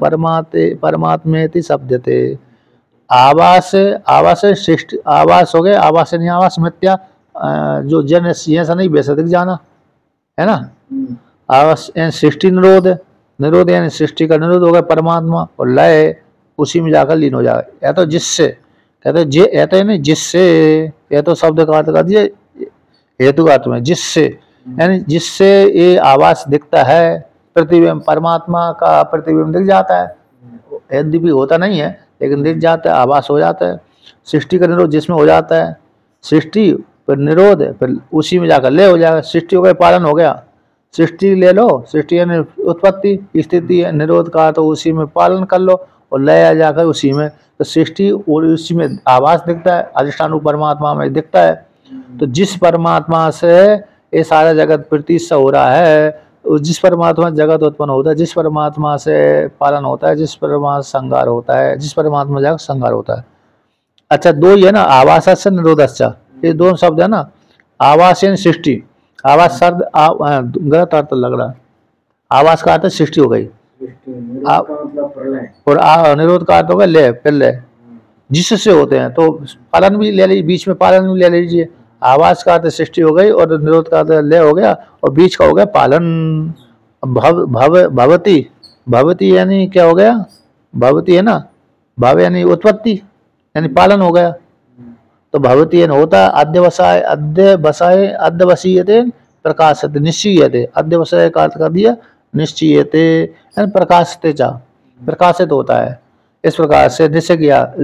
परमात्मेति शब्दते। आवास सृष्टि, आवास हो गए, आवास नहीं आवास मिथ्या, जो जन ऐसा नहीं बेसदिक जाना है ना। आवास सृष्टि निरोध यानी सृष्टि का निरोध हो गया परमात्मा, और लय उसी में जाकर लीन हो जाएगा। या तो जिससे कहते जे, या तो नहीं जिससे, या तो शब्द का अर्थ कर दिया हेतु का अर्थ में, जिससे यानी जिससे ये आवास दिखता है, प्रतिबिंब परमात्मा का प्रतिबिंब दिख जाता है, यद्यपि होता नहीं है लेकिन दिख जाता है, आवास हो जाता है। सृष्टि का निरोध जिसमें हो जाता है, सृष्टि फिर निरोध है, फिर उसी में जाकर लय हो जाएगा। सृष्टि हो गया, पालन हो गया, सृष्टि ले लो, सृष्टि यानी उत्पत्ति, स्थिति है, निरोध का तो उसी में पालन कर लो, और लय आ जाकर उसी में, तो सृष्टि और उसी में आवास दिखता है, अधिष्ठान परमात्मा में दिखता है। तो जिस परमात्मा से ये सारा जगत प्रतीत हो रहा है, जिस परमात्मा जगत उत्पन्न होता है, जिस परमात्मा से पालन होता है, जिस परमात्मा संहार होता है, जिस परमात्मा जगत संहार होता है। अच्छा, दो ही है ना, आवास से निरोधश्च, ये दो शब्द है ना, आवास यानी सृष्टि, आवास शब्द गलत अर्थ लग रहा है, आवास का अर्थ सृष्टि हो गई, और निरोध का अर्थ होगा लय, फिर लय जिससे होते हैं, तो पालन भी ले लीजिए, बीच में पालन भी ले लीजिए। आवास का अर्थ सृष्टि हो गई, और निरोध का अर्थ लय हो गया, और बीच का हो गया पालन। भवती यानी क्या हो गया, भवती है ना, भव यानी उत्पत्ति यानी पालन हो गया, तो भवती यानी होता है, अध्यवसीयते प्रकाशते निश्चीयते, अध्यवसाय का अर्थ कर दिया निश्चीयते यानी प्रकाशते चा, प्रकाशित होता है। इस प्रकार से निश्चय किया,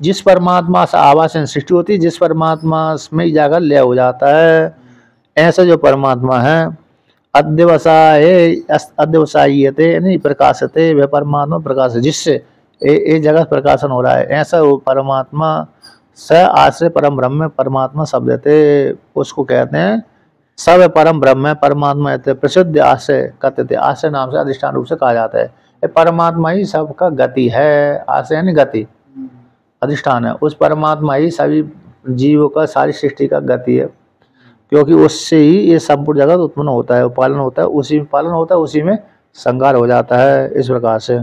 जिस परमात्मा से आवास सृष्टि होती है, जिस परमात्मा में जाकर लय हो जाता है, ऐसा जो परमात्मा है, अध्यवसायते यानी प्रकाशते, वह परमात्मा प्रकाश है जिससे ये जगत प्रकाशन हो रहा है। ऐसा वो परमात्मा स आश्रय परम ब्रह्म परमात्मा शब्द थे, उसको कहते हैं सब परम ब्रह्म परमात्मा है, प्रसिद्ध आश्रय कहते थे। आश्रय नाम से अधिष्ठान रूप से कहा जाता है। ये परमात्मा ही सबका गति है। आश्रय यानी गति, अधिष्ठान है। उस परमात्मा ही सभी जीवों का, सारी सृष्टि का गति है, क्योंकि उससे ही ये संपूर्ण जगत उत्पन्न होता है, पालन होता है, उसी में पालन होता है, उसी में संहार हो जाता है। इस प्रकार से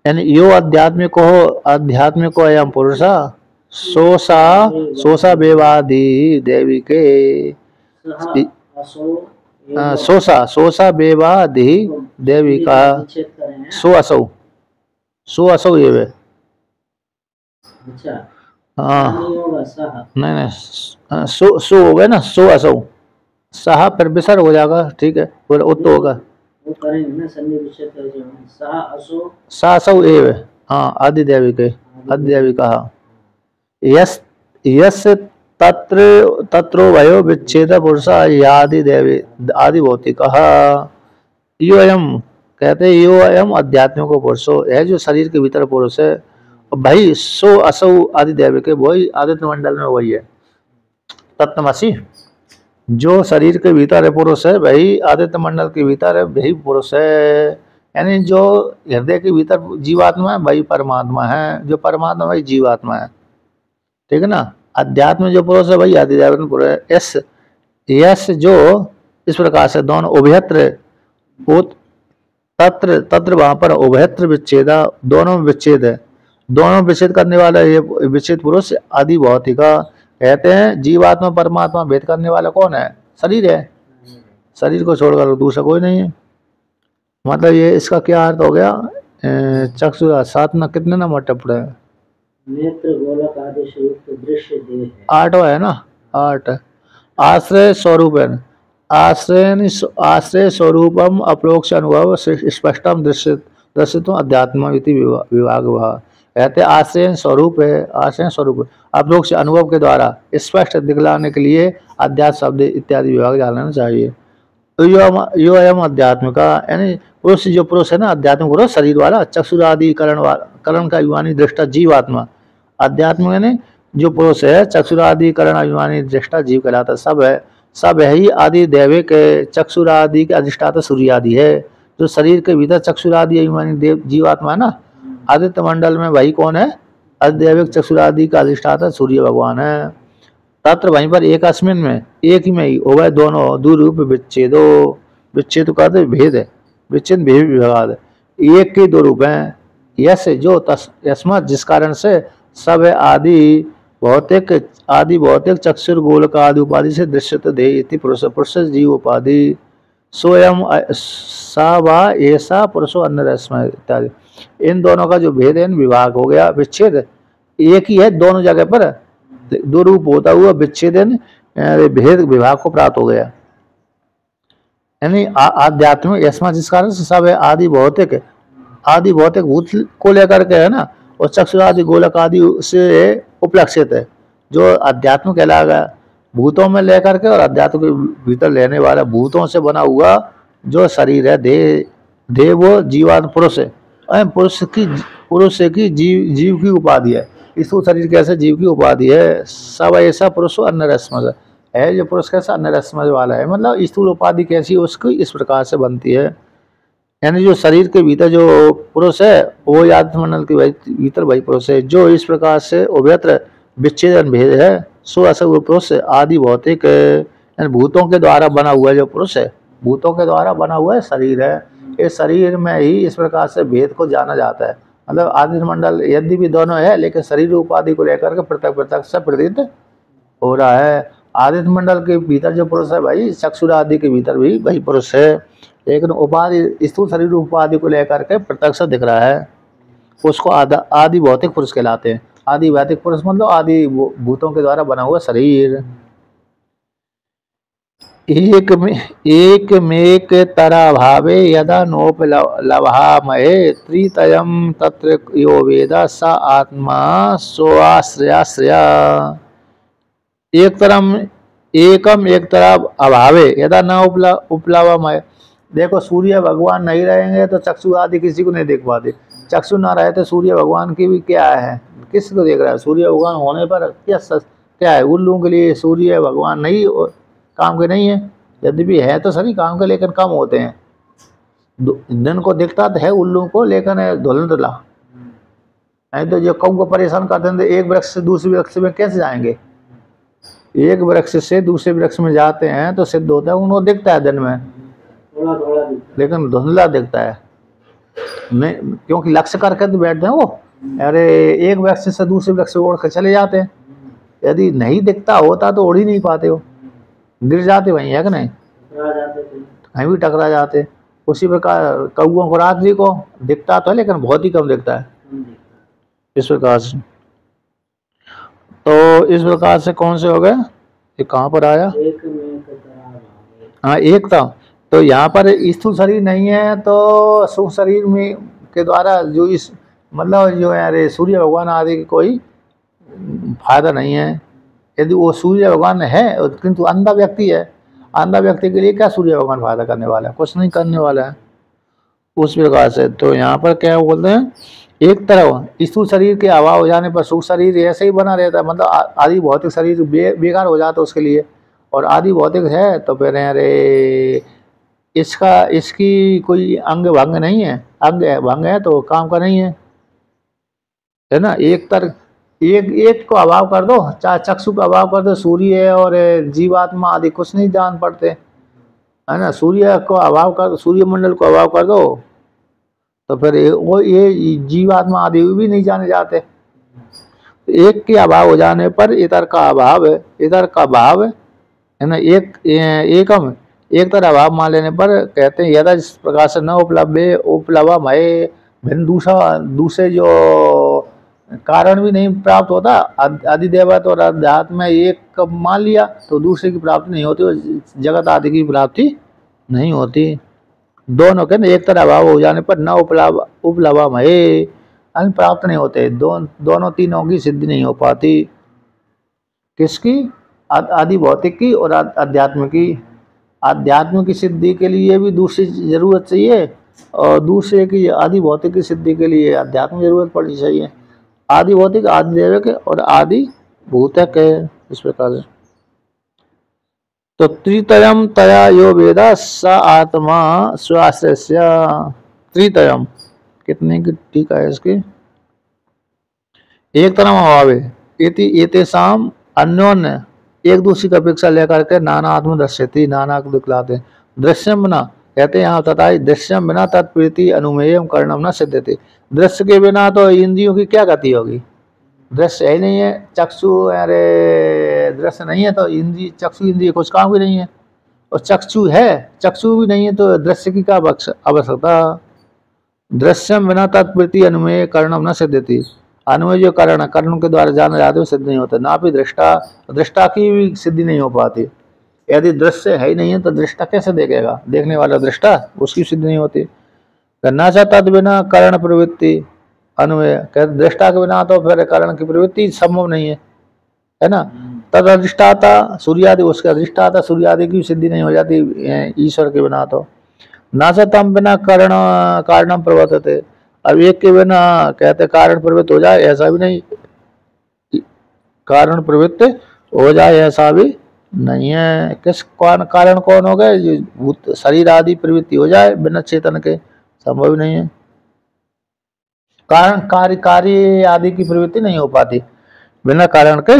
यानी यो आध्यात्मिको अयम पुरुषा सोसा बेवादी देवी के सोसा बेवादी देवी का सो असौ ये वे। हाँ नहीं सो हो गए ना, सो असौ सहा फिर विसर्ग हो जाएगा, ठीक है, फिर उत्त होगा सा असौ एव। हाँ आदि देवी के, आदि देवी कहा यस यस तत्रो वयो विच्छेद पुरुष आदि देवी आदि भौतिक यो अयम कहते हैं, यो अयम आध्यात्मिक पुरुषो है जो शरीर के भीतर पुरुष है। भाई सो असौ आदि देवी के, वही आदित्य मंडल में वही है तत्वमसी, जो शरीर के भीतर है पुरुष है, वही आदित्य मंडल के भीतर है, वही पुरुष है। यानी जो हृदय के भीतर जीवात्मा है वही परमात्मा है, जो परमात्मा वही जीवात्मा है, ठीक है ना। अध्यात्म जो पुरुष है वही आदिदेव पुरुष है। यस यस जो इस प्रकार से दोनों उभयत्र तत्र तत्र वहां पर उभयत्र विच्छेदा, दोनों में विच्छेद है, दोनों विच्छेद करने वाला ये विच्छेद पुरुष आदि भौतिका कहते हैं। जीवात्मा परमात्मा भेद करने वाला कौन है? शरीर है, शरीर को छोड़कर दूसरा कोई नहीं है। मतलब ये इसका क्या अर्थ हो गया? चक्षुरा 7 ना कितने नंबर टपड़े हैं? नेत्र गोलक आदि स्वरूप दृश्य देह है। 8 है ना, 8। आश्रय स्वरूप है, आश्रय स्वरूपम अप्रोक्ष अनुभव स्पष्टम दर्शितुम अध्यात्म विभाग कहते आश्रय स्वरूप है, आश्रय स्वरूप अप्रोक्ष अनुभव के द्वारा स्पष्ट दिखलाने के लिए अध्यात्म शब्द इत्यादि विभाग डालना चाहिए। यो एवं अध्यात्म का यानी पुरुष, जो पुरुष है ना अध्यात्म पुरुष शरीर वाला, चक्षुरादि करण का अभिमानी दृष्टा जीवात्मा। अध्यात्म यानी जो पुरुष है चक्षुरादि करण अभिमानी दृष्टा जीव कहलाता। सब है ही आदि दैविक चक्षुरादि के अधिष्ठाता सूर्य आदि है। जो शरीर के भीतर चक्षुरादि अभिमानी देव जीवात्मा है ना, आदित्य मंडल में वही कौन है? अदैविक चक्षुरादि का अधिष्ठाता सूर्य भगवान है। तत्र वहीं पर एक अस्मिन में, एक ही में ही उभय दोनों दूरूप विच्छेदो, विच्छेद का भेद है, विच्छेद भेद विभाग, एक के 2 रूप हैं। यस जो यस्मात् जिस कारण से सब आदि भौतिक चक्षुर गोलक आदि उपाधि से दृश्यत देह पुरुष जीव उपाधि स्वयं सा वा ऐसा पुरुषो अन्य इत्यादि। इन दोनों का जो भेद है विभाग हो गया, विच्छेद एक ही है दोनों जगह पर, 2 रूप होता हुआ विच्छेदन भेद विभाग को प्राप्त हो गया। यानी आध्यात्मिक यस्मा जिस कारण से सब है आदि भौतिक भूत को लेकर के है ना, और चक्षु आदि गोलक आदि से उपलक्षित है। जो अध्यात्म कहलाएगा भूतों में लेकर के, और अध्यात्म के भीतर लेने वाला भूतों से बना हुआ जो शरीर है देह वो जीवात्म पुरुष है। पुरुष की जीव की उपाधि है। स्थूल शरीर कैसे जीव की उपाधि है। सब ऐसा पुरुष अन्य रस्म है, जो पुरुष कैसा अन्य रस्म वाला है। मतलब स्थूल उपाधि कैसी उसकी इस प्रकार से बनती है। यानी जो शरीर के भीतर जो पुरुष है वो आत्ममंडल के भीतर वही पुरुष है। जो इस प्रकार से उभयत्र विच्छेदन भेद है सो असो पुरुष आदि भौतिक भूतों के द्वारा बना हुआ जो पुरुष है, भूतों के द्वारा बना हुआ है शरीर है। इस शरीर में ही इस प्रकार से भेद को जाना जाता है। मतलब आदित्य मंडल यदि भी दोनों है, लेकिन शरीर उपाधि को लेकर के पृथक से प्रतीत हो रहा है। आदित्य मंडल के भीतर जो पुरुष है भाई चक्षुर आदि के भीतर भी वही पुरुष है, लेकिन उपाधि स्थूल शरीर उपाधि को लेकर के पृथक से दिख रहा है। उसको आदि भौतिक पुरुष कहलाते हैं। आदि भौतिक पुरुष मतलब आदि भूतों के द्वारा बना हुआ शरीर। एक मेक तरा भावे यदा नोप लभामहे त्रितयम तत्र यो वेदा स आत्मा सोआश्रयाश्रया। एकम एक तरफ अभावे यदा न उपलावामय। देखो सूर्य भगवान नहीं रहेंगे तो चक्षु आदि किसी को नहीं देख पाते। चक्षु ना रहे तो सूर्य भगवान की भी क्या है, किसको देख रहा है? सूर्य भगवान होने पर क्या है, उल्लू के लिए सूर्य भगवान नहीं काम के नहीं है। यदि भी है तो सभी काम के, लेकिन कम होते हैं। दिन को दिखता तो है उल्लू को, लेकिन धुंधला। नहीं तो जो कौन को परेशान करते हैं, एक वृक्ष से दूसरे वृक्ष में कैसे जाएंगे? एक वृक्ष से दूसरे वृक्ष में जाते हैं तो सिद्ध होता है उनको दिखता है दिन में, लेकिन धुंधला दिखता है। नहीं, क्योंकि लक्ष्य करके तो बैठते हैं वो। अरे एक वृक्ष से दूसरे वृक्ष उड़ कर चले जाते हैं। यदि नहीं दिखता होता तो उड़ ही नहीं पाते, हो गिर जाते वहीं, है कि नहीं? कहीं भी टकरा जाते। उसी प्रकार कौओं को रात्रि को दिखता तो है, लेकिन बहुत ही कम दिखता है। इस प्रकार से, तो इस प्रकार से कौन से हो गए? ये कहाँ पर आया? हाँ, एक था। तो यहाँ पर स्थूल शरीर नहीं है तो सूक्ष्म शरीर में के द्वारा जो इस मतलब जो है अरे सूर्य भगवान आदि की कोई फायदा नहीं है। यदि वो सूर्य भगवान है किंतु अंधा व्यक्ति है, अंधा व्यक्ति के लिए क्या सूर्य भगवान फायदा करने वाला है? कुछ नहीं करने वाला है। उस प्रकार से तो यहाँ पर क्या बोलते हैं, एक तरफ स्थूल शरीर के अभाव हो जाने पर सूक्ष्म शरीर ऐसे ही बना रहता है। मतलब आदि भौतिक शरीर बेकार हो जाता है उसके लिए, और आदि भौतिक है तो फिर अरे इसकी कोई अंग भंग नहीं है। अंग भंग है तो काम का नहीं है ना। एक को अभाव कर दो, चाहे चक्षु का अभाव कर दो, सूर्य और जीवात्मा आदि कुछ नहीं जान पड़ते, है ना। सूर्य को अभाव कर, सूर्य मंडल को अभाव कर दो तो फिर वो ये जीवात्मा आदि भी नहीं जाने जाते। एक के अभाव हो जाने पर इतर का अभाव है, इतर का भाव है ना। एकम एक तरह अभाव मान लेने पर कहते हैं यदा जिस प्रकार से न उपलब्धमय भिन्न दूसरे जो कारण भी नहीं प्राप्त होता। अधिदेवत और अध्यात्म में एक मान लिया तो दूसरे की प्राप्ति नहीं होती, जगत आदि की प्राप्ति नहीं होती। दोनों के एक तरह अभाव हो जाने पर न उपलब्धमय अन्य प्राप्त नहीं होते। दोनों तीनों की सिद्धि नहीं हो पाती। किसकी? आदि भौतिक की और अध्यात्म की। अध्यात्म की सिद्धि के लिए भी दूसरी जरूरत चाहिए, और दूसरे की आदि भौतिक की सिद्धि के लिए अध्यात्म की जरूरत पड़नी चाहिए। आदि भौतिक, आदि देवक और आदि भूतक है। इस प्रकार से तो त्रितयम तया यो वेदा स आत्मा स्वाश्रय। त्रितयम कितने की टीका है इसकी? एक तरह अभावे इति एतेषाम अन्योन्य एक दूसरी की अपेक्षा लेकर के नाना आत्म दृश्यति, नाना को दिखलाते। दृश्यम बिना कहते हैं यहाँ तथा दृश्यम बिना तत्प्रीति अनुमेयम कर्णम न सिद्धते। दृश्य के बिना तो इंद्रियों की क्या गति होगी? दृश्य ही नहीं है, चक्षु अरे दृश्य नहीं है तो इंद्रिय, चक्षु इंद्रिय कुछ काम भी नहीं है। और चक्षु है, चक्षु भी नहीं है तो दृश्य की क्या आवश्यकता? दृश्यम बिना तत्प्रीति अनुमेय कर्णम न सिद्धति। अनुमेय जो कर्ण, कर्ण के द्वारा जाने जाते हुए सिद्ध नहीं होता। ना भी दृष्टा, दृष्टा की भी सिद्धि नहीं हो पाती। यदि दृश्य है ही नहीं है तो दृष्टा कैसे देखेगा? देखने वाला दृष्टा, उसकी सिद्धि नहीं होती। करना चाहता तद बिना कर्ण प्रवृत्ति अनुमेय, कहते दृष्टा के बिना तो फिर कर्ण की प्रवृत्ति संभव नहीं है ना। तद अधिष्ठाता सूर्यादि, उसके अधिष्ठाता सूर्यादि की सिद्धि नहीं हो जाती ईश्वर के बिना। तो ना तम बिना कारणम प्रवर्तते। अब एक के बिना कहते कारण प्रवृत्त हो जाए ऐसा भी नहीं, कारण प्रवृत्त हो जाए ऐसा भी नहीं है। किस कारण कौन हो गए? शरीर आदि प्रवृत्ति हो जाए बिना चेतन के, संभव नहीं है। कारण कार्य आदि की प्रवृत्ति नहीं हो पाती बिना कारण के।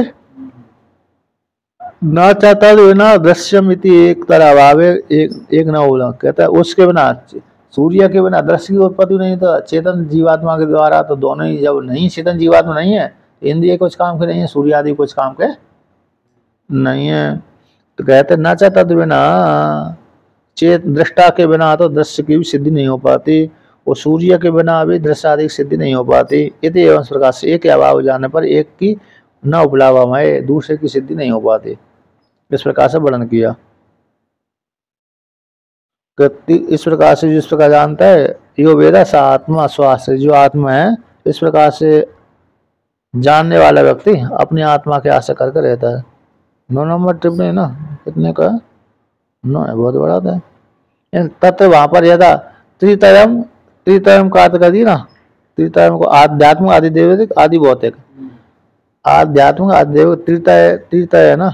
न चाहता बिना दृश्यम इति एक तरह अभाव, एक न बोला, कहता है उसके बिना, सूर्य के बिना दृश्य की उत्पत्ति नहीं। तो चेतन जीवात्मा के द्वारा तो दोनों ही, जब नहीं चेतन जीवात्मा नहीं है, इंद्रिय कुछ काम के नहीं है, सूर्य आदि कुछ काम के नहीं है। तो कहते न चाहता बिना दृष्टा के बिना तो दृश्य की भी सिद्धि नहीं हो पाती, और सूर्य के बिना भी दृश्य आदि की सिद्धि नहीं हो पाती। यदि एवं प्रकार से एक अभाव हो जाने पर एक की न उपलाभमय, दूसरे की सिद्धि नहीं हो पाती। इस प्रकार से वर्णन किया। इस प्रकार से जिस प्रकार जानता है यो वेदा सा आत्मा स्वास्थ्य, जो आत्मा है इस प्रकार से जानने वाला व्यक्ति अपनी आत्मा के आश्रय करके रहता है। 9 नंबर टिप्पणी ना, कितने का 9 है, बहुत बड़ा था। तत्व वहां पर यदा त्रितयम, त्रितयम का अर्थ कर दी ना, त्रितयम को आध्यात्मिक, आदि दैविक, आदि भौतिक। आध्यात्मिक, आदि दैविक, त्रितय, त्रितय है ना,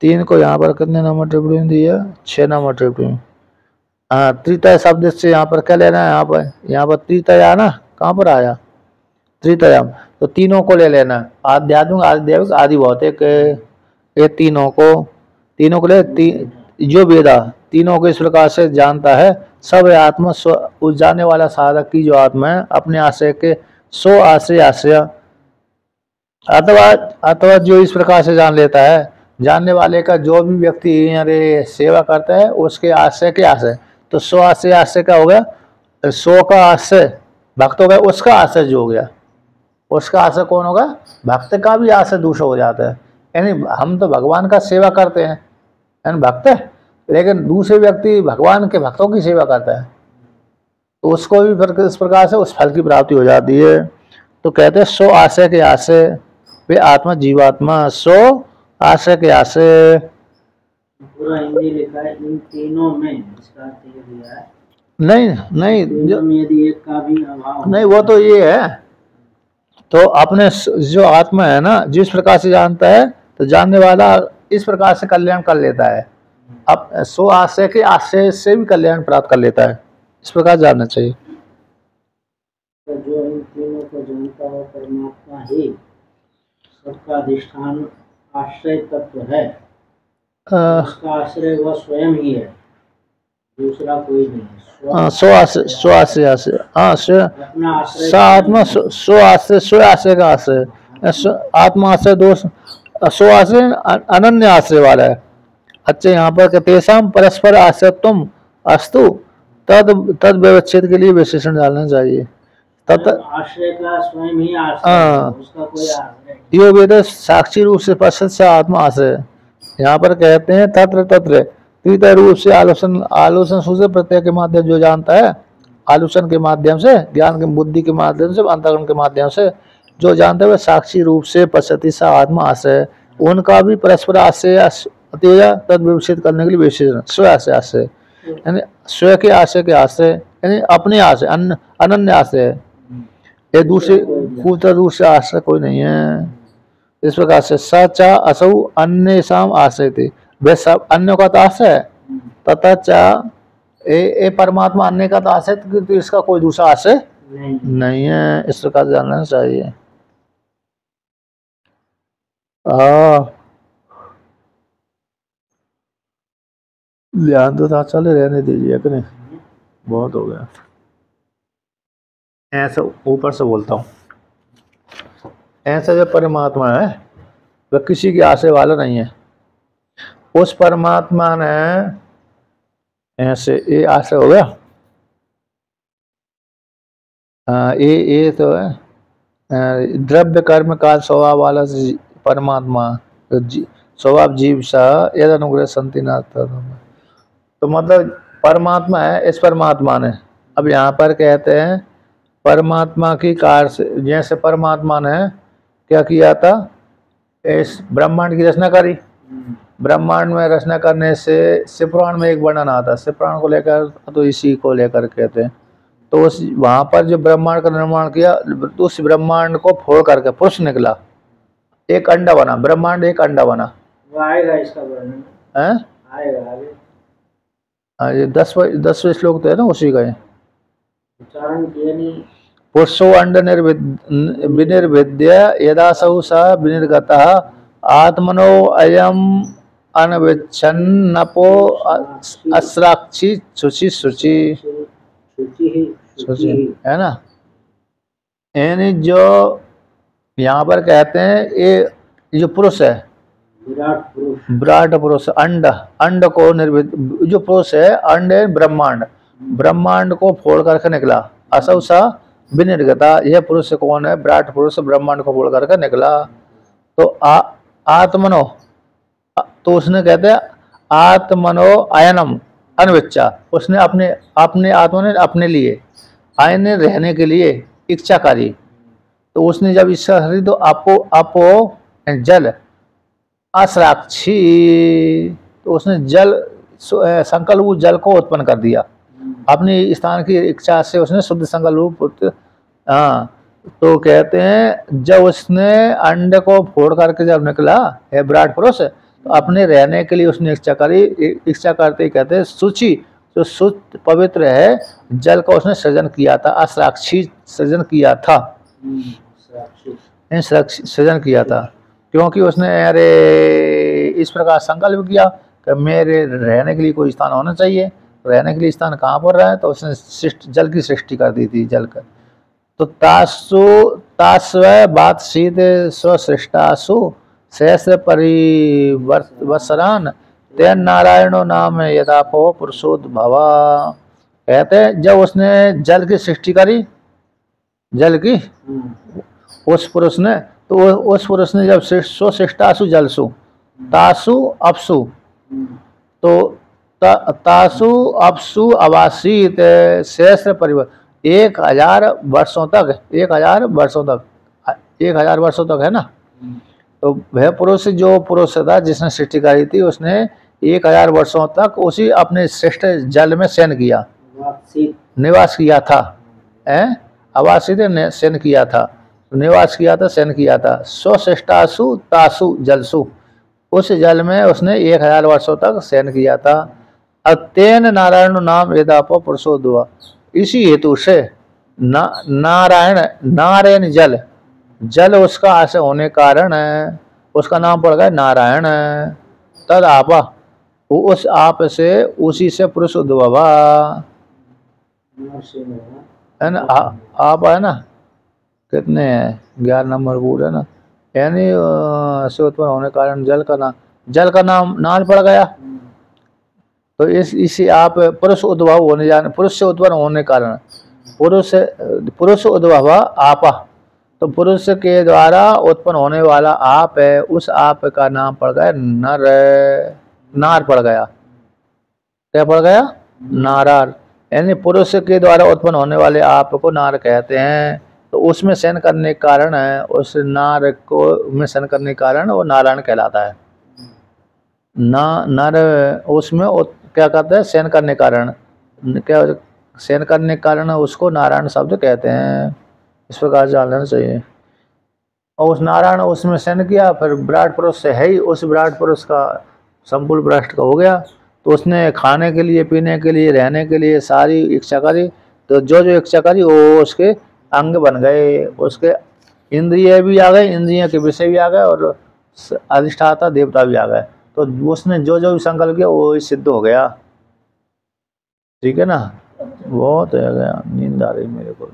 3 को यहाँ पर कितने नंबर टिप्पणी दी है, 6 नंबर टिप्पणी। हाँ, त्रितय शब्द से यहाँ पर क्या लेना है, यहाँ पर त्रितय आया ना, कहाँ पर आया त्रितयम, तो तीनों को ले लेना, आध्यात्मिक, आदि दैविक, आदि भौतिक, ये तीनों को जो वेदा तीनों को इस प्रकार से जानता है, सब आत्मा उस जानने वाला साधक की जो आत्मा है अपने आश्रय के सो आश्रय अथवा जो इस प्रकार से जान लेता है, जानने वाले का जो भी व्यक्ति अरे सेवा करता है उसके आश्रय के आश्रय, तो सो आश्रय क्या हो गया, सो का आश्रय भक्त हो गया, उसका आश्रय जो हो गया, उसका आश्रय कौन होगा, भक्त का भी आश्रय दूसरा हो जाता है। यानी हम तो भगवान का सेवा करते हैं यानी भक्त है, लेकिन दूसरे व्यक्ति भगवान के भक्तों की सेवा करता है तो उसको भी फिर इस प्रकार से उस फल की प्राप्ति हो जाती है। तो कहते हैं सो आश्रय के आश्रय वे आत्मा जीवात्मा, सो आश्रय के आश्रय। पूरा हिंदी लिखा है इन तीनों में, इसका अर्थ ये दिया है नहीं तीनों में यदि एक का भी अभाव नहीं, वो तो ये है, तो अपने जो आत्मा है ना जिस प्रकार से जानता है, तो जानने वाला इस प्रकार से कल्याण कर लेता है, अब सो आश्रय के आश्रय से भी कल्याण प्राप्त कर लेता है, इस प्रकार जानना चाहिए। तो जो इन तीनों को जानता है परमात्मा ही सबका अधिष्ठान आश्रय तत्व है, उसका आश्रय वह स्वयं ही है, दूसरा कोई नहीं है। सो आश्रय हाँ, आत्मा सो आश्रय का आश्रय, आत्मा आश्रय दोष, सो आश्रय अनन्य आश्रय वाला है। अच्छा, यहाँ पर तेषाम परस्पर आश्रयत्वम अस्तु तद व्यवच्छेद के लिए विशेषण डालना चाहिए। आश्रय का स्वयं ही आश्रय, उसका कोई आश्रय। यो वेद साक्षी रूप से पश्चात आत्मा आश्रय, यहाँ पर कहते हैं तत्र तत्र त्रितय रूप से आलोचन सूत्र प्रत्यय के माध्यम जो जानता है, आलोचन के माध्यम से, ज्ञान के बुद्धि के माध्यम से, अंतःकरण के माध्यम से जो जानता है वह साक्षी रूप से पश्चात सा आत्मा आश्रय, उनका भी परस्पर आश्रय तद विवक्षित करने के लिए विशेषण स्व आश्रय, यानी स्व के आश्रय के आश्रय, यानी अपने आश्रय, अनन्य आश्रय, ये दूसरे आश्रय कोई नहीं है। इस प्रकार से सचा असौ अन्य शाम आश्रय थे, वे सब अन्यों का तो आश्रय है, तथा चा ए परमात्मा अन्य का तो आश्रय, तो इसका कोई दूसरा आश्रय नहीं है, इस प्रकार जानना चाहिए। ध्यान तो था, चले रहने दीजिए कि नहीं, बहुत हो गया, ऐसा ऊपर से बोलता हूँ। ऐसा जो परमात्मा है वह किसी के आश्रय वाला नहीं है, उस परमात्मा ने ऐसे ये आश्रय हो गया, ये तो है द्रव्य कर्म काल स्वभाव वाला परमात्मा, स्वभाव जीव सा यद अनुग्रह संति नाथ, तो मतलब परमात्मा है इस परमात्मा ने। अब यहाँ पर कहते हैं परमात्मा की कार से, जैसे परमात्मा ने क्या किया था, इस ब्रह्मांड की रचना करी, ब्रह्मांड में रचना करने से शिवपुराण में एक वर्णन आता है, शिवपुराण को लेकर तो इसी को लेकर कहते हैं, तो उस वहाँ पर जो ब्रह्मांड का निर्माण किया, तो उस ब्रह्मांड को फोड़ करके पुरुष निकला, एक अंडा बना, ब्रह्मांड एक अंडा बना। आएगा इसका वर्णन, आएगा आगे। ये 10वें श्लोक तो है ना उसी का, उच्चारण किया नहीं। पुरुषो अंड विनिर्विद्य यदासौ स विनिर्गतः आत्मनो अयम अनविच्छन्नपो अस्राक्षी शुचि है ना। यानी जो यहाँ पर कहते हैं ये जो पुरुष है, विराट पुरुष, अंड को निर्विद, जो पुरुष है अंड है ब्रह्मांड को फोड़ करके निकला, असौ सा विनिर्गता, यह पुरुष कौन है, विराट पुरुष ब्रह्मांड को फोड़ करके निकला। तो आत्मनो, तो उसने कहते हैं आत्मनो अयनम अनविच्छा, उसने अपने आत्मा ने अपने लिए आयन रहने के लिए इच्छा करी, तो उसने जब इच्छा करी तो अपो जल असराक्षी, तो उसने जल संकल्प जल को उत्पन्न कर दिया अपनी स्थान की इच्छा से, उसने शुद्ध संकल्प। हाँ, तो कहते हैं जब उसने अंडे को फोड़ करके जब निकला है विराट पुरुष, तो अपने रहने के लिए उसने इच्छा करी। इच्छा करते ही कहते हैं शुचि, जो शुद्ध पवित्र है जल का उसने सृजन किया था, असराक्षी सृजन किया था, सृजन किया था, क्योंकि उसने अरे इस प्रकार संकल्प किया कि मेरे रहने के लिए कोई स्थान होना चाहिए। रहने के लिए स्थान कहाँ पर रहा है, तो उसने जल की सृष्टि कर दी थी, जल का। तो तास्व बात सीधे स्वसृष्टासु सहस्र परिवर्तन तेन नारायणो नाम यदापो पुरुषोद्भवा। कहते जब उसने जल की सृष्टि करी, जल की, उस पुरुष ने, तो उस पुरुष ने जब स्वसृष्टासु जलसु तासु अपसु, तो तासु अपसु अवासीत सहस्र परिवर्तन 1000 वर्षों तक, 1000 वर्षों तक, 1000 वर्षों तक है ना। तो वह पुरुष, जो पुरुष था जिसने सृष्टि करी थी, उसने 1000 वर्षों तक उसी अपने श्रेष्ठ जल में शयन किया, निवास किया था, अवासित शयन किया था, निवास किया था, शयन किया था। स्वश्रेष्ठासु तासु जलसु, उस जल में उसने 1000 वर्षों तक शयन किया था। अत्यन नारायण नाम यदापो पुरुषोद्भवा, इसी हेतु से नारायण, नारायण जल, जल उसका आशय होने कारण उसका नाम पड़ गया नारायण। तद आपा, उस आप से, उसी से पुरुष उद्भवा है ना। आप है ना, कितने हैं, 11 नंबर बोल है ना, यानी से उत्पन्न होने कारण जल का नाम नाल पड़ गया। तो इसी आप पुरुष उद्भव होने जाने, पुरुष से उत्पन्न होने कारण पुरुष उद्भव आपा, तो पुरुष के द्वारा उत्पन्न होने वाला आप है, उस आप का नाम पड़ गया नर, नार पड़ गया। क्या पड़ गया, नारार, यानी पुरुष के द्वारा उत्पन्न होने वाले आप को नार कहते हैं। तो उसमें शयन करने के कारण, उस नार को में शयन करने के कारण वो नारायण कहलाता है। नर उसमें क्या कहते हैं, शयन करने के कारण, क्या शयन करने के कारण उसको नारायण शब्द कहते हैं। इस प्रकार जान लेना चाहिए। और उस नारायण उसमें शयन किया, फिर विराट पुरुष से है ही, उस विराट पुरुष का संपूर्ण भ्रष्ट का हो गया। तो उसने खाने के लिए, पीने के लिए, रहने के लिए सारी इच्छा करी, तो जो जो इच्छा करी वो उसके अंग बन गए, उसके इंद्रिय भी आ गए, इंद्रियों के विषय भी आ गए, और अधिष्ठाता देवता भी आ गए। तो उसने जो जो भी संकल्प किया वो सिद्ध हो गया। ठीक है ना, बहुत है गया, नींद आ रही मेरे को।